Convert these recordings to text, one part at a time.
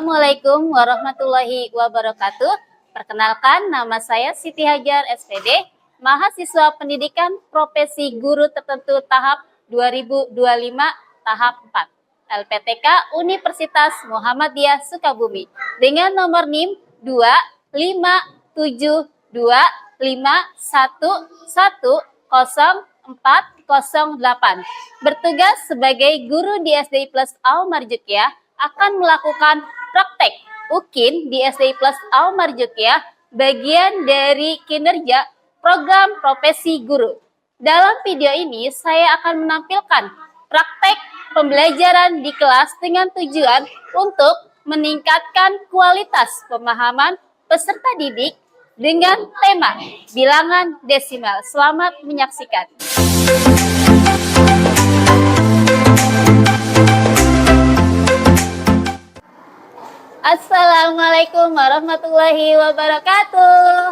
Assalamualaikum warahmatullahi wabarakatuh. Perkenalkan, nama saya Siti Hajar SPD, mahasiswa pendidikan profesi guru tertentu tahap 2025 tahap 4. LPTK Universitas Muhammadiyah Sukabumi dengan nomor NIM 2572511104008. Bertugas sebagai guru di SD Plus Al Marzukiah akan melakukan praktek UKIN di SD Plus Al Marzukiah, bagian dari kinerja program profesi guru. Dalam video ini saya akan menampilkan praktek pembelajaran di kelas dengan tujuan untuk meningkatkan kualitas pemahaman peserta didik dengan tema bilangan desimal. Selamat menyaksikan. Assalamualaikum warahmatullahi wabarakatuh.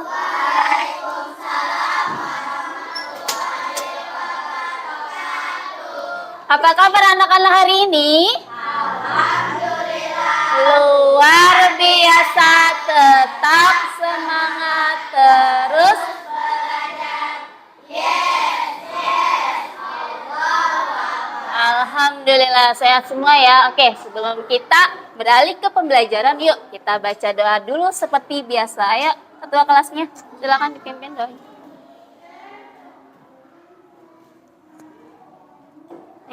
Apa kabar anak-anak hari ini? Alhamdulillah. Luar biasa, tetap semangat terus belajar. Yes. Alhamdulillah sehat semua ya. Oke, sebelum kita beralih ke pembelajaran, yuk kita baca doa dulu seperti biasa. Ayo, ketua kelasnya, silakan dipimpin doa.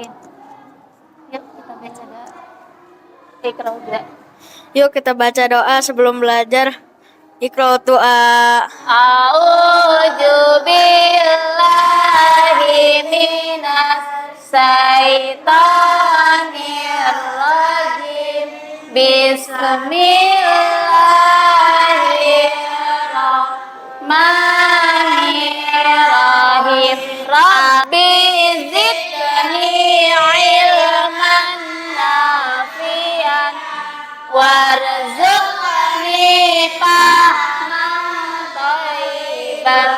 Ayo, yuk kita baca doa. Iqra juga. Yuk kita baca doa sebelum belajar. Iqra doa. A'udzu billahi minas syaitonir rajim. Bismillahirrahmanirrahim. Rabbi zidni ilman nafian warzuqni fahman thayyiban.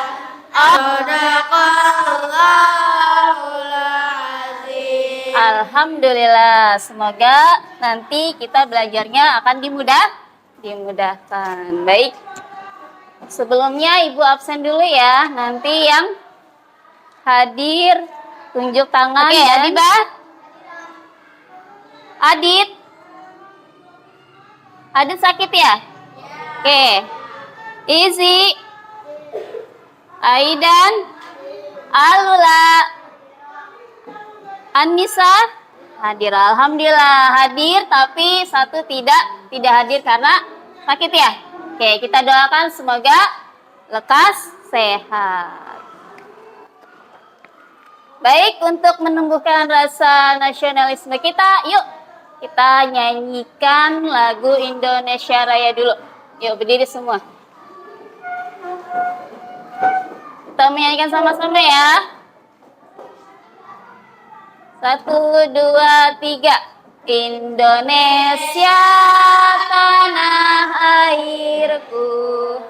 Sadaqallahul azim. Alhamdulillah, semoga nanti kita belajarnya akan dimudahkan. Baik. Sebelumnya Ibu absen dulu ya. Nanti yang hadir tunjuk tangan. Oke, dan Adibah. Adit sakit ya? Oke. Izi, Aidan, Alula, Anissa hadir. Alhamdulillah hadir, tapi satu tidak hadir karena sakit ya. Oke, kita doakan semoga lekas sehat. Baik, untuk menumbuhkan rasa nasionalisme kita, yuk kita nyanyikan lagu Indonesia Raya dulu. Yuk berdiri semua. Kita menyanyikan sama-sama ya. 1, 2, 3. Indonesia tanah airku,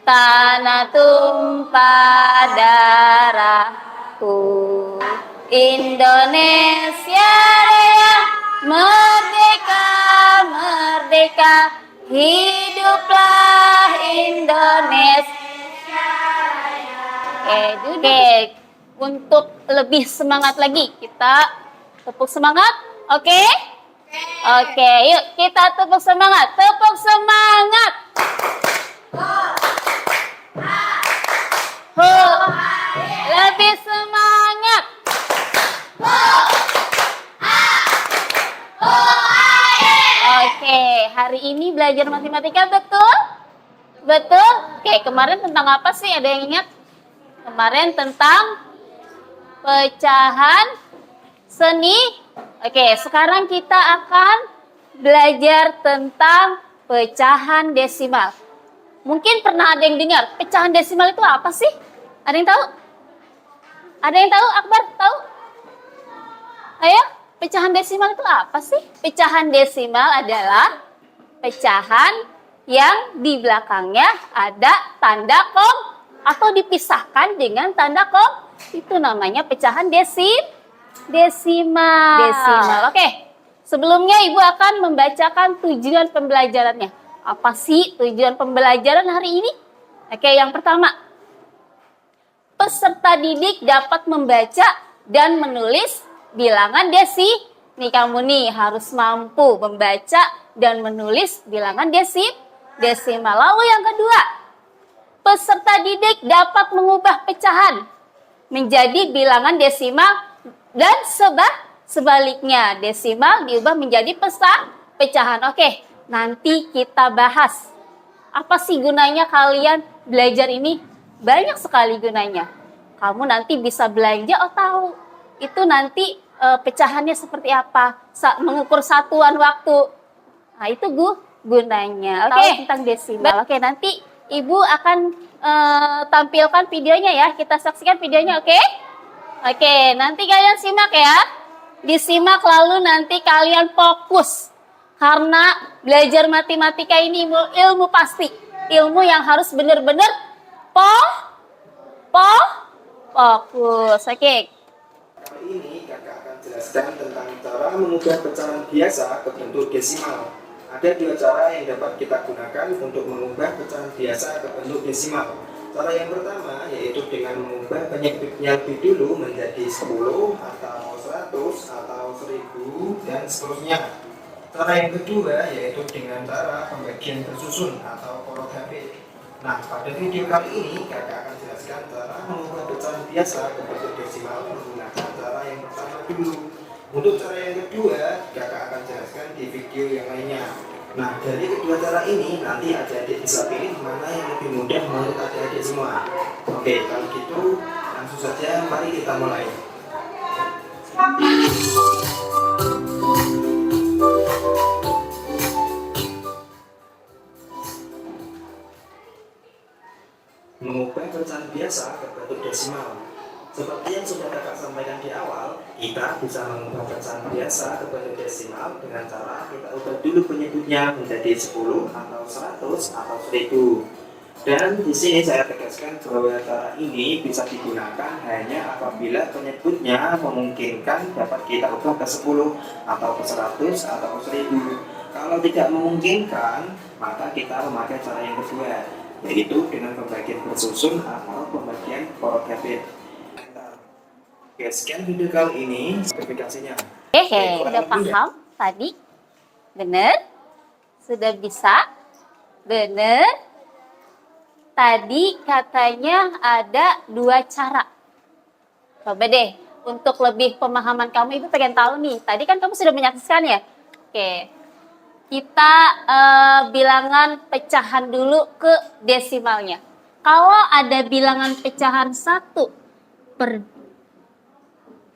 tanah tumpah darahku. Indonesia Raya, merdeka, merdeka, hiduplah Indonesia Raya. Oke, untuk lebih semangat lagi kita tepuk semangat, oke? Oke, yuk kita tepuk semangat, lebih semangat. Oke, hari ini belajar matematika betul? Betul? Oke, kemarin tentang apa sih? Ada yang ingat? Kemarin tentang pecahan seni. Oke, sekarang kita akan belajar tentang pecahan desimal. Mungkin pernah ada yang dengar, pecahan desimal itu apa sih? Ada yang tahu? Ada yang tahu? Akbar, tahu? Ayo, pecahan desimal itu apa sih? Pecahan desimal adalah pecahan yang di belakangnya ada tanda koma atau dipisahkan dengan tanda koma. Itu namanya pecahan desimal. Oke, Sebelumnya Ibu akan membacakan tujuan pembelajarannya. Apa sih tujuan pembelajaran hari ini? Oke, yang pertama, peserta didik dapat membaca dan menulis bilangan nih kamu nih harus mampu membaca dan menulis bilangan desimal. Lalu yang kedua, peserta didik dapat mengubah pecahan menjadi bilangan desimal dan sebaliknya. Desimal diubah menjadi pecahan. Oke, nanti kita bahas. Apa sih gunanya kalian belajar ini? Banyak sekali gunanya. Kamu nanti bisa belanja, tahu. Itu nanti pecahannya seperti apa. Mengukur satuan waktu. Nah, itu gunanya. Oke, tentang desimal. Oke, nanti Ibu akan tampilkan videonya ya. Kita saksikan videonya, oke? Oke, nanti kalian simak ya. Disimak lalu nanti kalian fokus. Karena belajar matematika ini ilmu pasti. Ilmu yang harus benar-benar fokus. Oke. Kali ini kakak akan jelaskan tentang cara mengubah pecahan biasa ke bentuk desimal. Ada dua cara yang dapat kita gunakan untuk mengubah pecahan biasa ke bentuk desimal. Cara yang pertama yaitu dengan mengubah penyebutnya lebih dulu menjadi 10 atau 100 atau 1000 dan seterusnya. Cara yang kedua yaitu dengan cara pembagian bersusun atau porotgabe. Nah, pada video kali ini kakak akan jelaskan cara mengubah pecahan biasa ke bentuk desimal menggunakan cara yang pertama dulu. Untuk cara yang kedua, kakak akan jelaskan di video yang lainnya. Nah, dari kedua cara ini, nanti adik-adik bisa pilih mana yang lebih mudah menurut adik-adik semua. Oke, kalau gitu, langsung saja mari kita mulai. Mengubah pecahan biasa ke bentuk desimal. Seperti yang sudah kakak sampaikan di awal, kita bisa mengubah pecahan biasa ke bentuk desimal dengan cara kita ubah dulu penyebutnya menjadi 10 atau 100 atau 1000. Dan di sini saya tegaskan bahwa cara ini bisa digunakan hanya apabila penyebutnya memungkinkan dapat kita ubah ke 10 atau ke 100 atau ke 1000. Kalau tidak memungkinkan, maka kita memakai cara yang kedua, yaitu dengan pembagian bersusun atau pembagian porotgabe. Oke, sekian video kali ini spesifikasinya. Udah paham tadi? Bener? Sudah bisa? Bener? Tadi katanya ada dua cara. Coba deh, untuk lebih pemahaman kamu, Ibu pengen tahu nih. Tadi kan kamu sudah menyaksikan ya? Oke, kita bilangan pecahan dulu ke desimalnya. Kalau ada bilangan pecahan 1 per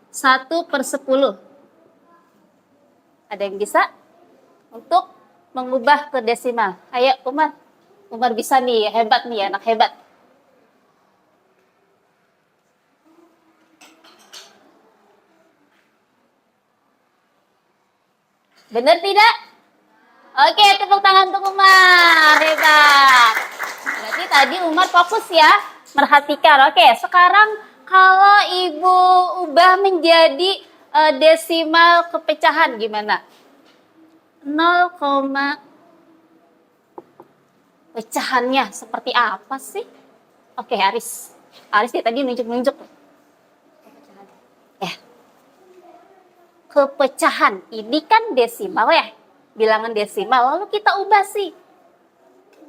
10. Ada yang bisa untuk mengubah ke desimal? Ayo Umar. Umar bisa nih, hebat nih, anak hebat. Benar tidak? Oke, tepuk tangan untuk Umar. Hebat. Berarti tadi Umar fokus ya, merhatikan. Oke, sekarang kalau Ibu ubah menjadi desimal ke pecahan gimana? 0, pecahannya seperti apa sih? Oke, Aris dia tadi nunjuk-nunjuk. Ya. Kepecahan, ini kan desimal ya, bilangan desimal, lalu kita ubah sih.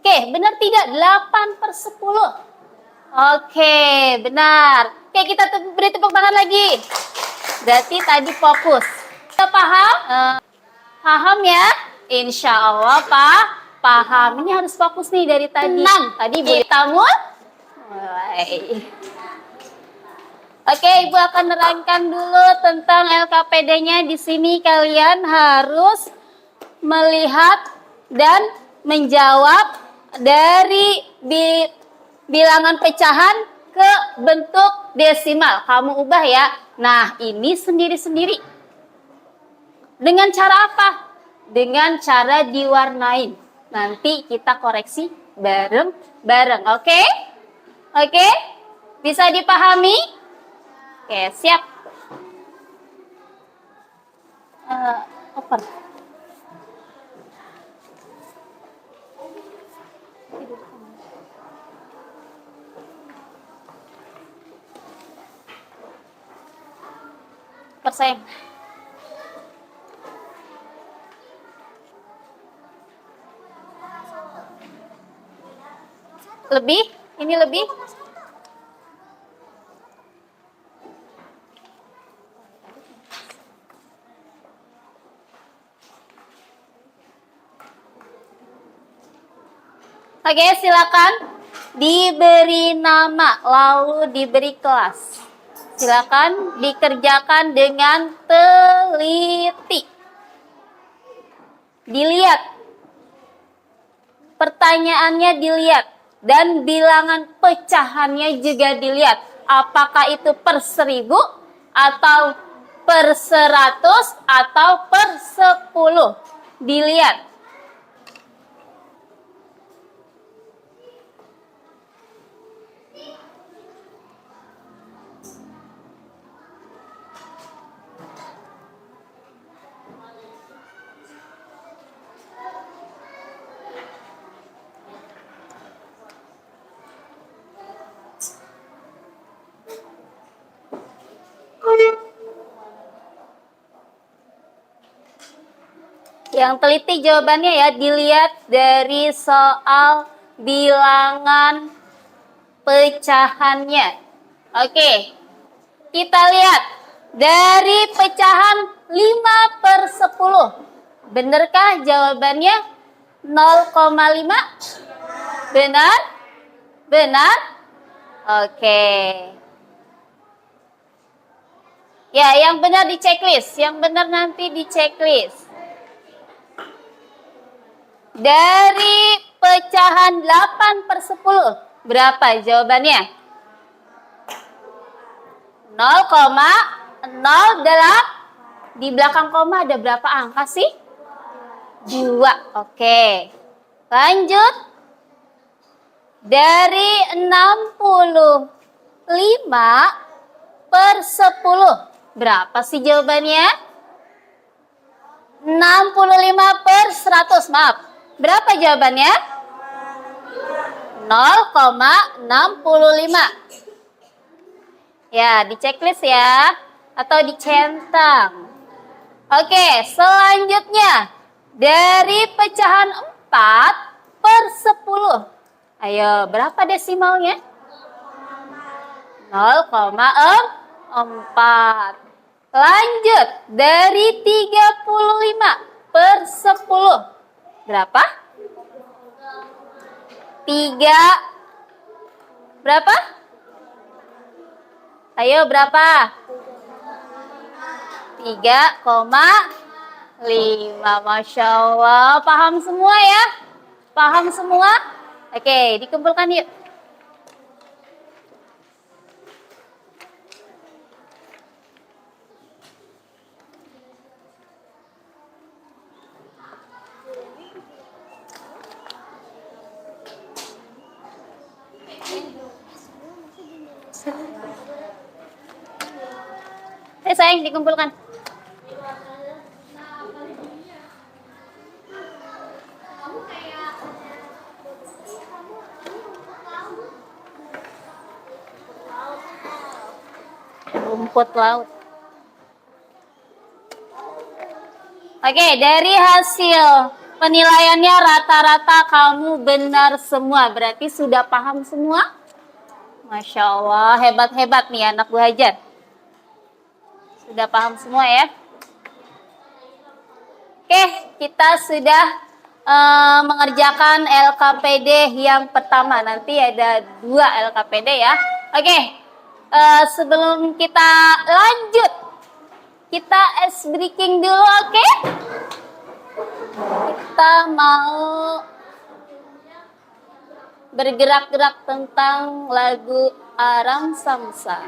Oke, benar tidak? 8/10. Oke, benar. Oke, kita beri tepuk tangan lagi. Berarti tadi fokus. Kita paham? Paham ya? Insya Allah paham. Ini harus fokus nih dari tadi. Tadi Bu tamu. Oke, Ibu akan nerangkan dulu tentang LKPD-nya. Di sini kalian harus melihat dan menjawab dari bilangan pecahan ke bentuk desimal. Kamu ubah ya. Nah, ini sendiri-sendiri. Dengan cara apa? Dengan cara diwarnain. Nanti kita koreksi bareng-bareng. Oke? Oke? Bisa dipahami? Oke, siap. Open. Persen. Lebih? Ini lebih? Oke, silakan diberi nama lalu diberi kelas. Silakan dikerjakan dengan teliti. Dilihat. Pertanyaannya dilihat dan bilangan pecahannya juga dilihat. Apakah itu per 1000 atau per 100 atau per 10? Dilihat. Yang teliti jawabannya ya, dilihat dari soal bilangan pecahannya. Oke, kita lihat dari pecahan 5 per 10. Benarkah jawabannya 0,5? Benar? Benar? Oke. Ya, yang benar di checklist. Yang benar nanti di checklist. Dari pecahan 8 per 10, berapa jawabannya? 0,08. Di belakang koma ada berapa angka sih? 2. Oke. Lanjut. Dari 65 per 10, berapa sih jawabannya? 65 per 100, maaf. Berapa jawabannya? 0,65. Ya, di checklist ya. Atau dicentang. Oke, selanjutnya. Dari pecahan 4 per 10. Ayo, berapa desimalnya? 0,4. Lanjut. Dari 35 per 10. Berapa? 3. Berapa? Ayo berapa? 3,5. Masya Allah. Paham semua ya? Paham semua? Oke, dikumpulkan yuk. Sayang, dikumpulkan. Rumput laut. Oke, dari hasil penilaiannya rata-rata kamu benar semua. Berarti sudah paham semua? Masya Allah, hebat-hebat nih anak Bu Hajar. Sudah paham semua ya? Oke, kita sudah mengerjakan LKPD yang pertama. Nanti ada 2 LKPD ya. Oke, sebelum kita lanjut, kita ice breaking dulu, oke? Kita mau bergerak-gerak tentang lagu Aram Samsa.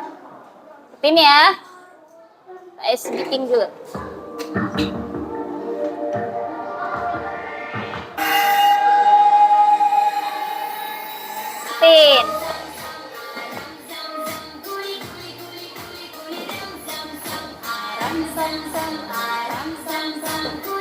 Seperti ini ya. Ice breaking dulu. Spin. Aram sam sam, aram sam sam.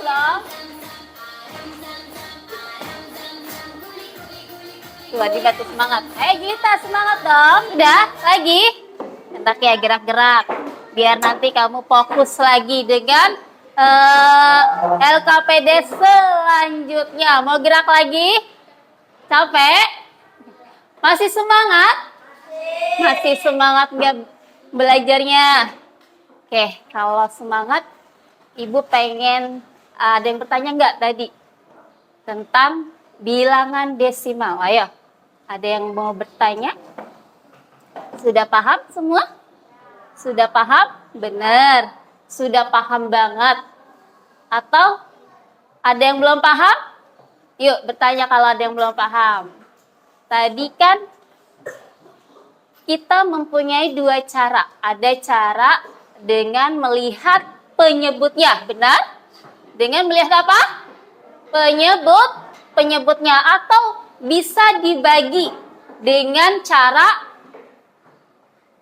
dong. Coba dibantu semangat. Gita, semangat dong. Udah, lagi. Enak ya, gerak-gerak. Biar nanti kamu fokus lagi dengan LKPD selanjutnya. Mau gerak lagi? Capek? Masih semangat? Masih semangat nggak belajarnya? Oke, kalau semangat, Ibu pengen ada yang bertanya nggak tadi? Tentang bilangan desimal. Ayo, ada yang mau bertanya? Sudah paham semua? Sudah paham? Benar. Sudah paham banget. Atau ada yang belum paham? Yuk bertanya kalau ada yang belum paham. Tadi kan kita mempunyai dua cara. Ada cara dengan melihat penyebutnya, benar? Dengan melihat apa? Penyebutnya, atau bisa dibagi dengan cara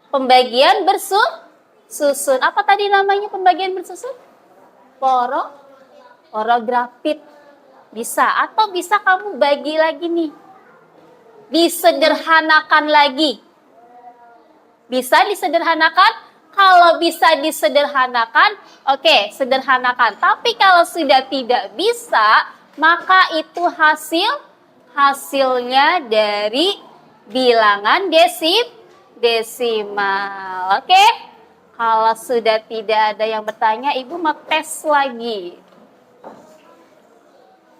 pembagian bersusun. Apa tadi namanya pembagian bersusun? Porografit. Bisa. Atau bisa kamu bagi lagi nih. Disederhanakan lagi. Bisa disederhanakan? Kalau bisa disederhanakan, oke, sederhanakan. Tapi kalau sudah tidak bisa, maka itu hasilnya dari bilangan desimal. Oke? Kalau sudah tidak ada yang bertanya, Ibu mau tes lagi.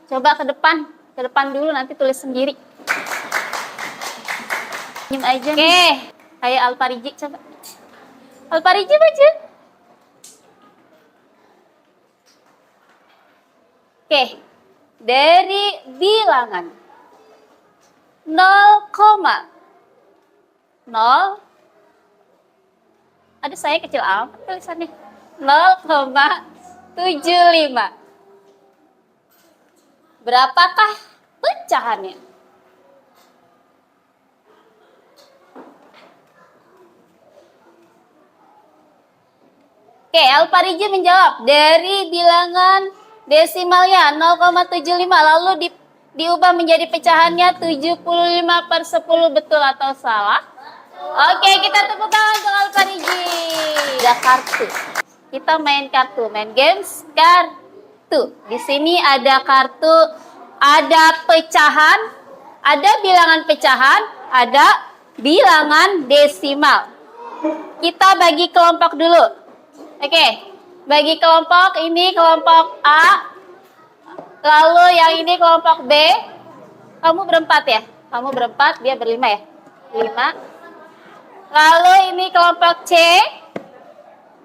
Coba ke depan dulu, nanti tulis sendiri. Senyum aja. Oke, kayak Alpariji coba. Alpariji baca. Oke, dari bilangan 0,0. Aduh, saya kecil amat tulisannya. 0,75. Berapakah pecahannya? Oke, Alpariji menjawab dari bilangan desimalnya 0,75 lalu diubah menjadi pecahannya 75/10, betul atau salah? Oke, kita tepuk tangan untuk Alpariji. Ada kartu. Kita main kartu, main games kartu. Di sini ada kartu, ada pecahan, ada bilangan pecahan, ada bilangan desimal. Kita bagi kelompok dulu. Oke, bagi kelompok ini kelompok A, lalu yang ini kelompok B. Kamu berempat ya? Kamu berempat, dia berlima ya? 5. Lalu ini kelompok C,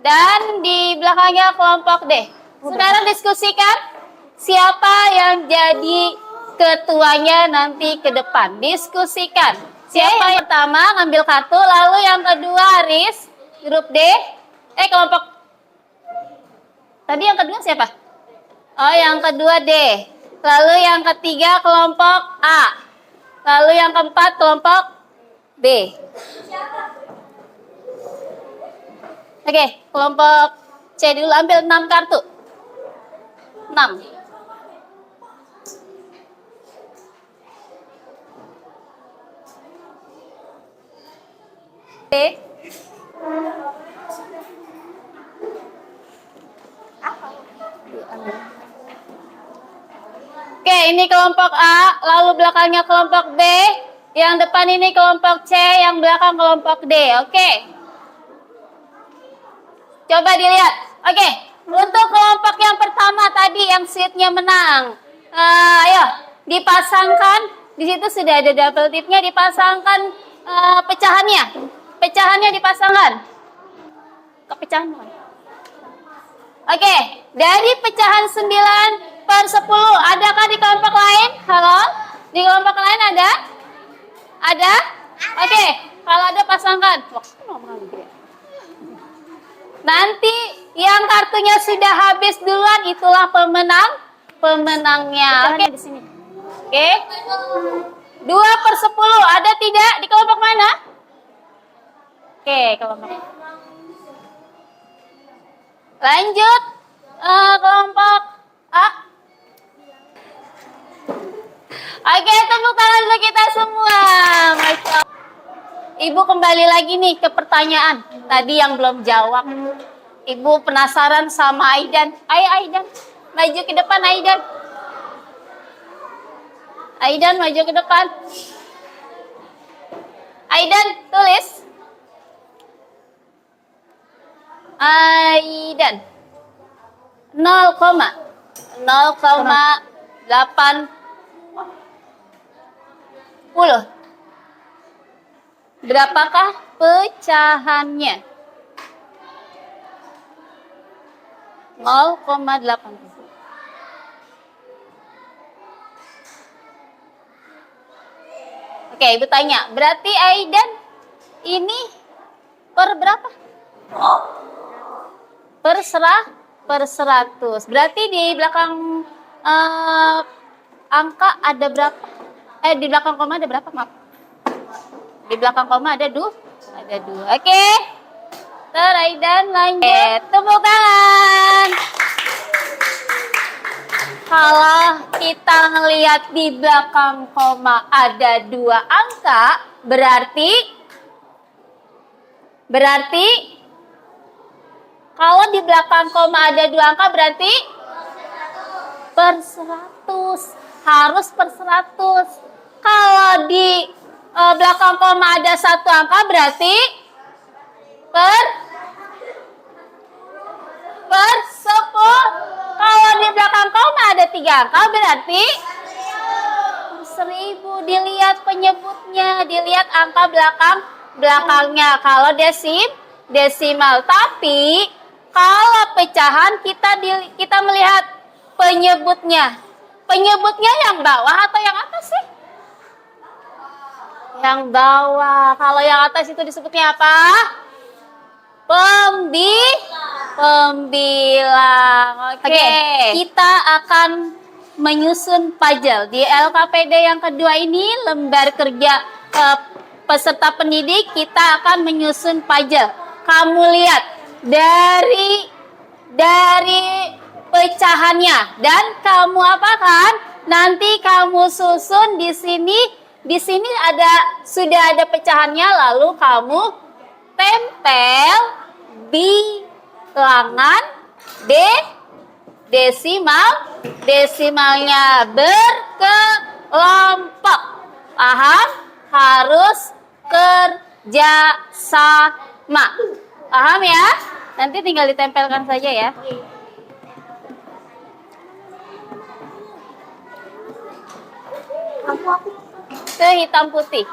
dan di belakangnya kelompok D. Sekarang diskusikan siapa yang jadi ketuanya nanti ke depan. Diskusikan. Siapa yang pertama ngambil kartu, lalu yang kedua Aris, grup D. Kelompok tadi yang kedua siapa? Oh, yang kedua D. Lalu yang ketiga kelompok A. Lalu yang keempat kelompok B. Oke, kelompok C dulu, ambil 6 kartu. 6. B. Oke, ini kelompok A, lalu belakangnya kelompok B, yang depan ini kelompok C, yang belakang kelompok D. Oke. Coba dilihat. Oke, untuk kelompok yang pertama tadi yang seatnya menang. Ayo, dipasangkan. Di situ sudah ada double tipnya, dipasangkan pecahannya. Pecahannya dipasangkan. Kepecahan mana? Oke, dari pecahan 9/10, adakah di kelompok lain? Halo? Di kelompok lain ada? Ada? Oke, kalau ada pasangkan. Nanti yang kartunya sudah habis duluan, itulah pemenangnya. Oke, di sini. Oke. 2/10, ada tidak? Di kelompok mana? Oke, kelompok. Lanjut, kelompok A. Oke, tepuk tangan untuk kita semua. Masya Allah. Ibu kembali lagi nih ke pertanyaan tadi yang belum jawab. Ibu penasaran sama Aidan. Ayo Aidan, maju ke depan Aidan. Aidan maju ke depan. Aidan tulis. Aidan 0,80. Berapakah pecahannya? 0,80. Oke, Ibu tanya. Berarti Aidan ini per berapa? Per 100. Berarti di belakang angka ada berapa? Di belakang koma ada berapa? Maaf. Di belakang koma ada 2. Ada 2. Oke. Aidan lanjut. Tepuk tangan. Kalau kita ngelihat di belakang koma ada 2 angka, berarti kalau di belakang koma ada 2 angka berarti per 100. Harus per 100. Kalau di belakang koma ada 1 angka berarti per 10. Kalau di belakang koma ada 3 angka berarti 1000. Dilihat penyebutnya, dilihat angka belakangnya. Kalau desimal. Tapi kalau pecahan kita melihat penyebutnya. Penyebutnya yang bawah atau yang atas sih? Yang bawah. Kalau yang atas itu disebutnya apa? Pembilang. Oke. Kita akan menyusun puzzle. Di LKPD yang kedua ini, lembar kerja peserta pendidik, kita akan menyusun puzzle. Kamu lihat dari pecahannya dan kamu apakan? Nanti kamu susun di sini. Di sini sudah ada pecahannya, lalu kamu tempel bilangan desimalnya berkelompok. Paham? Harus kerja sama. Paham ya? Nanti tinggal ditempelkan saja ya. Ke hitam putih.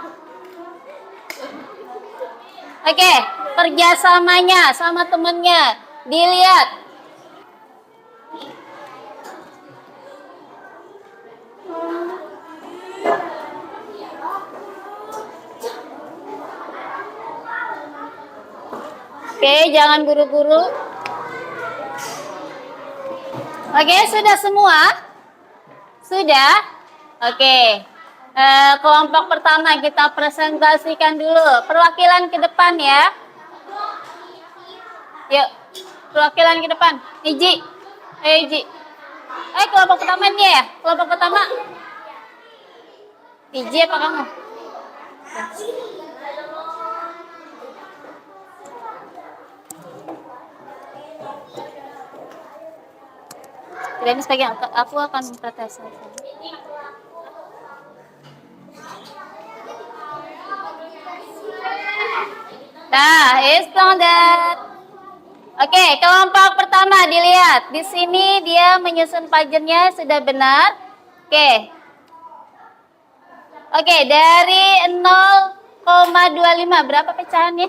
Oke, kerjasamanya sama temennya dilihat. Oke, jangan buru-buru. Oke, sudah semua? Sudah? Oke. Kelompok pertama kita presentasikan dulu. Perwakilan ke depan ya. Yuk, perwakilan ke depan. Iji. Iji. Kelompok pertama ini ya? Kelompok pertama. Iji apa kamu? Tidak, ini sebagai aku akan memprotes. Nah, standar. Oke, kelompok pertama dilihat. Di sini dia menyusun puzzle-nya sudah benar. Oke, dari 0,25 berapa pecahannya?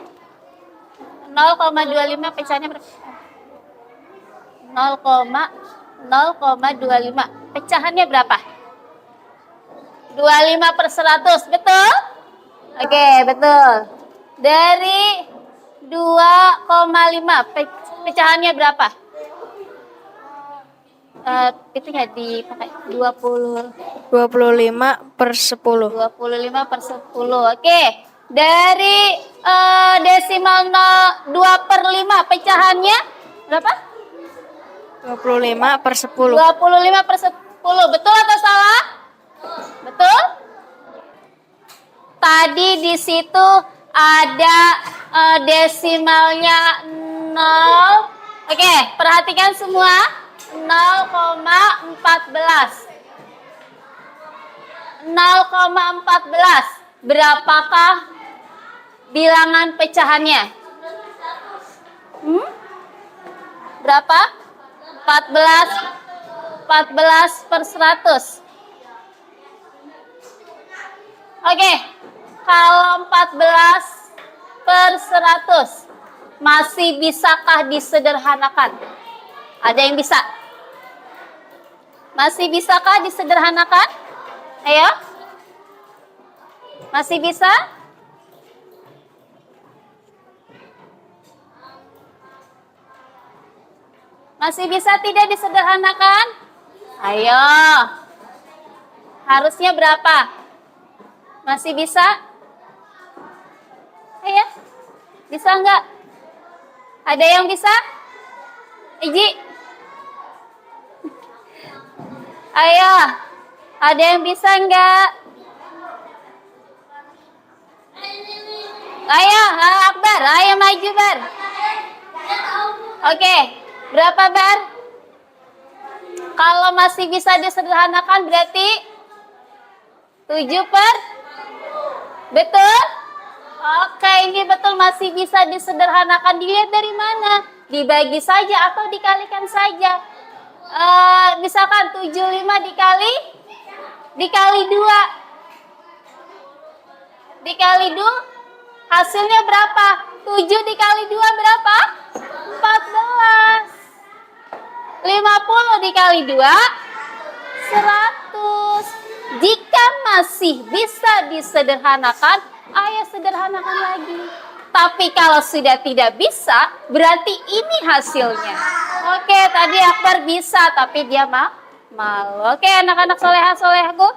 0,25 pecahannya berapa? 0,25 pecahannya berapa? 25/100, betul? Oke, betul. Dari 2,5 pecahannya berapa? Itu nggak dipakai 25/10. 25/10. Oke. Dari desimal 2/5 pecahannya berapa? 25/10. 25/10. Betul atau salah? Betul? Tadi di situ ada desimalnya 0. Oke, perhatikan semua. 0,14. 0,14. Berapakah bilangan pecahannya? Berapa? 14 per 100. Oke, kalau 14 per 100 masih bisakah disederhanakan? Ada yang bisa? Masih bisakah disederhanakan? Ayo. Masih bisa? Masih bisa tidak disederhanakan? Ayo. Harusnya berapa? Masih bisa? Ayo. Bisa enggak? Ada yang bisa? Iji? Ayo. Ada yang bisa enggak? Ayo, Akbar. Ayo maju, Bar. Oke. Berapa, Bar? Kalau masih bisa disederhanakan berarti 7 per? Betul? Oke, ini betul masih bisa disederhanakan. Dilihat dari mana? Dibagi saja atau dikalikan saja. Misalkan 75 dikali 2. Dikali 2, hasilnya berapa? 7 dikali 2 berapa? 14. 50 dikali 2, 100. Jika masih bisa disederhanakan, ayo sederhanakan lagi. Tapi kalau sudah tidak bisa, berarti ini hasilnya. Oke, tadi Akbar bisa, tapi dia malu. Oke, anak-anak soleha-solehaku,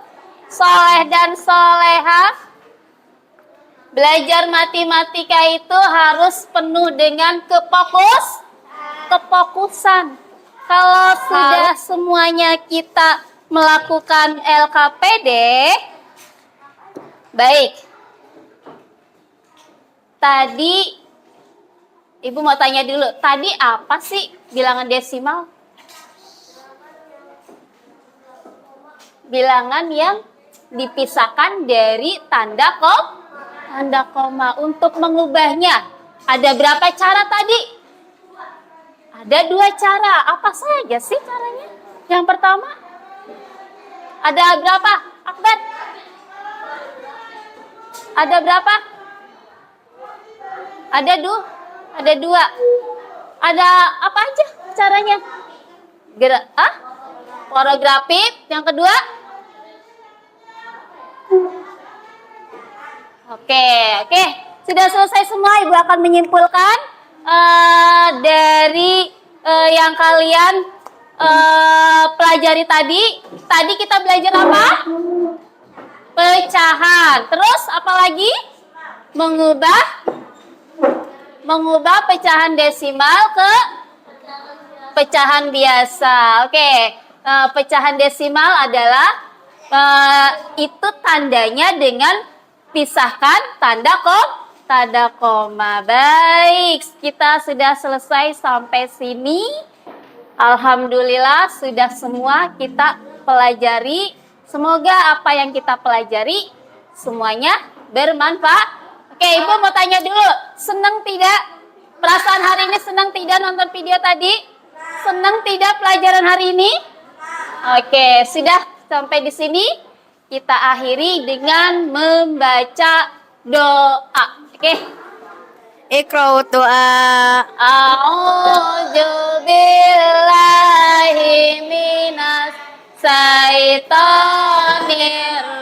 soleh dan soleha, belajar matematika itu harus penuh dengan kefokusan. Kalau sudah semuanya kita melakukan LKPD, baik. Tadi, Ibu mau tanya dulu, tadi apa sih bilangan desimal? Bilangan yang dipisahkan dari tanda koma. Untuk mengubahnya, ada berapa cara tadi? Ada 2 cara. Apa saja sih caranya? Yang pertama, ada berapa? Akbar? Ada berapa? Ada 2. Ada apa aja caranya? Orografik. Yang kedua? Oke. Sudah selesai semua. Ibu akan menyimpulkan dari yang kalian pelajari tadi. Tadi kita belajar apa? Pecahan. Terus apa lagi? Mengubah pecahan desimal ke pecahan biasa. Oke. Pecahan desimal adalah itu tandanya dengan pisahkan tanda koma. Baik, kita sudah selesai sampai sini. Alhamdulillah sudah semua kita pelajari. Semoga apa yang kita pelajari semuanya bermanfaat. Oke, Ibu mau tanya dulu, senang tidak? Perasaan hari ini senang tidak nonton video tadi? Senang tidak pelajaran hari ini? Oke, sudah sampai di sini. Kita akhiri dengan membaca doa. Oke. Iqra'u doa. A'udzu billahi minas syaitonir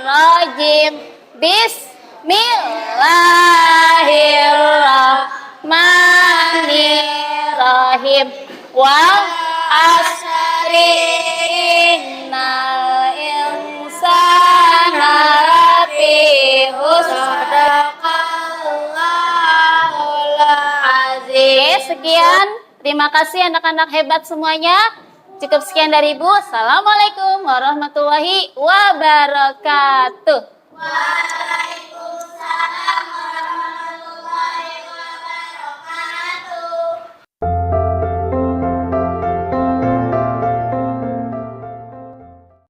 rajim. Bismillahirrahmanirrahim. Wal asri innal insana lafi khusr. Sekian, terima kasih anak-anak hebat semuanya. Cukup sekian dari Ibu. Assalamualaikum warahmatullahi wabarakatuh.